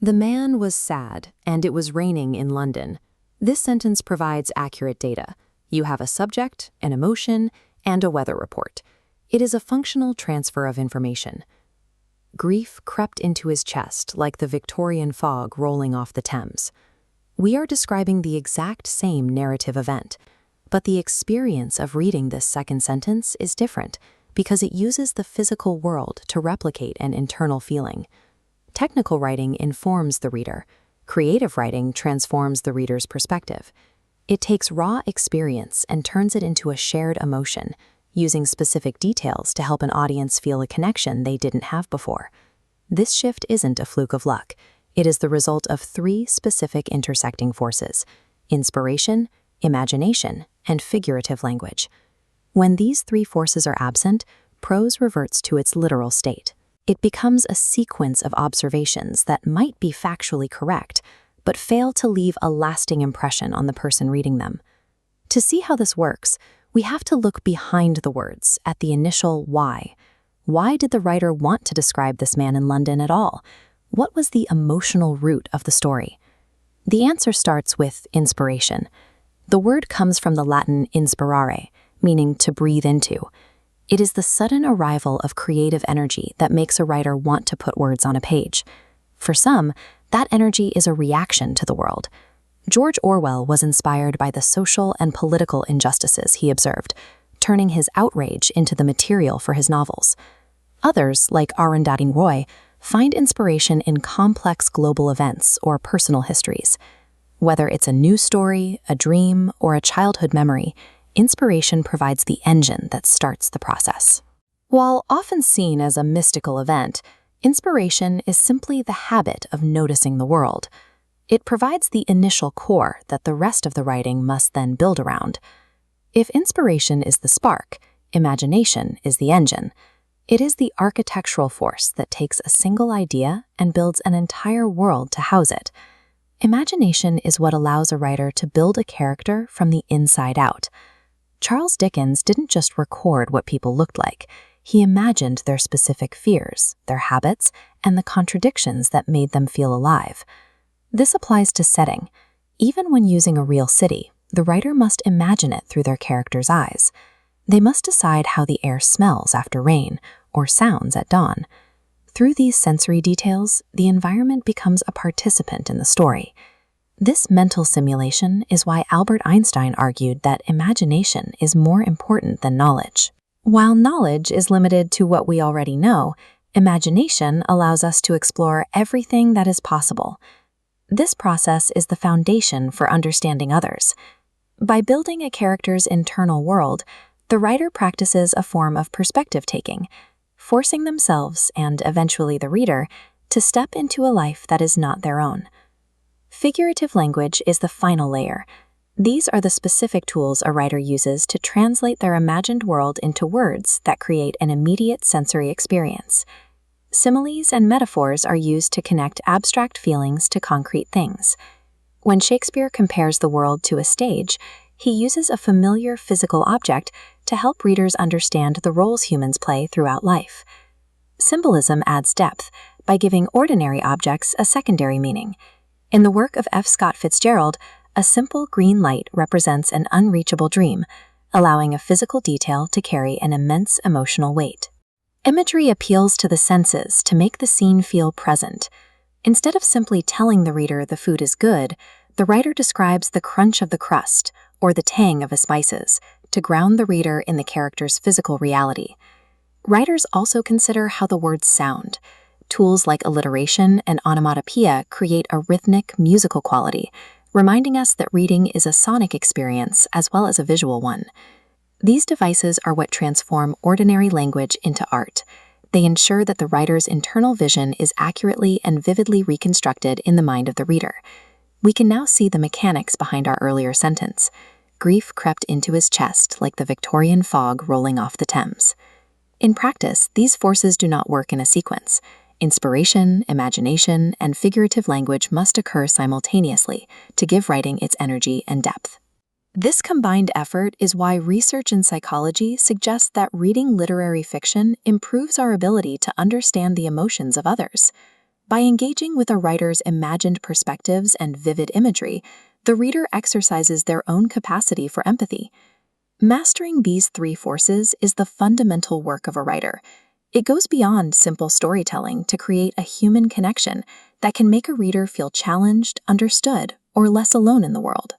The man was sad, and it was raining in London. This sentence provides accurate data. You have a subject, an emotion, and a weather report. It is a functional transfer of information. Grief crept into his chest like the Victorian fog rolling off the Thames. We are describing the exact same narrative event, but the experience of reading this second sentence is different because it uses the physical world to replicate an internal feeling. Technical writing informs the reader. Creative writing transforms the reader's perspective. It takes raw experience and turns it into a shared emotion, using specific details to help an audience feel a connection they didn't have before. This shift isn't a fluke of luck. It is the result of three specific intersecting forces: inspiration, imagination, and figurative language. When these three forces are absent, prose reverts to its literal state. It becomes a sequence of observations that might be factually correct, but fail to leave a lasting impression on the person reading them. To see how this works, we have to look behind the words at the initial why. Why did the writer want to describe this man in London at all? What was the emotional root of the story? The answer starts with inspiration. The word comes from the Latin inspirare, meaning to breathe into. It is the sudden arrival of creative energy that makes a writer want to put words on a page. For some, that energy is a reaction to the world. George Orwell was inspired by the social and political injustices he observed, turning his outrage into the material for his novels. Others, like Arundhati Roy, find inspiration in complex global events or personal histories. Whether it's a news story, a dream, or a childhood memory, inspiration provides the engine that starts the process. While often seen as a mystical event, inspiration is simply the habit of noticing the world. It provides the initial core that the rest of the writing must then build around. If inspiration is the spark, imagination is the engine. It is the architectural force that takes a single idea and builds an entire world to house it. Imagination is what allows a writer to build a character from the inside out. Charles Dickens didn't just record what people looked like. He imagined their specific fears, their habits, and the contradictions that made them feel alive. This applies to setting. Even when using a real city, the writer must imagine it through their characters' eyes. They must decide how the air smells after rain or sounds at dawn. Through these sensory details, the environment becomes a participant in the story. This mental simulation is why Albert Einstein argued that imagination is more important than knowledge. While knowledge is limited to what we already know, imagination allows us to explore everything that is possible. This process is the foundation for understanding others. By building a character's internal world, the writer practices a form of perspective-taking, forcing themselves, and eventually the reader, to step into a life that is not their own. Figurative language is the final layer. These are the specific tools a writer uses to translate their imagined world into words that create an immediate sensory experience. Similes and metaphors are used to connect abstract feelings to concrete things. When Shakespeare compares the world to a stage, he uses a familiar physical object to help readers understand the roles humans play throughout life. Symbolism adds depth by giving ordinary objects a secondary meaning. In the work of Scott Fitzgerald, a simple green light represents an unreachable dream, allowing a physical detail to carry an immense emotional weight. Imagery appeals to the senses to make the scene feel present. Instead of simply telling the reader the food is good, the writer describes the crunch of the crust or the tang of the spices to ground the reader in the character's physical reality. Writers also consider how the words sound. Tools like alliteration and onomatopoeia create a rhythmic, musical quality, reminding us that reading is a sonic experience as well as a visual one. These devices are what transform ordinary language into art. They ensure that the writer's internal vision is accurately and vividly reconstructed in the mind of the reader. We can now see the mechanics behind our earlier sentence. Grief crept into his chest like the Victorian fog rolling off the Thames. In practice, these forces do not work in a sequence. Inspiration, imagination, and figurative language must occur simultaneously to give writing its energy and depth. This combined effort is why research in psychology suggests that reading literary fiction improves our ability to understand the emotions of others. By engaging with a writer's imagined perspectives and vivid imagery, the reader exercises their own capacity for empathy. Mastering these three forces is the fundamental work of a writer. It goes beyond simple storytelling to create a human connection that can make a reader feel challenged, understood, or less alone in the world.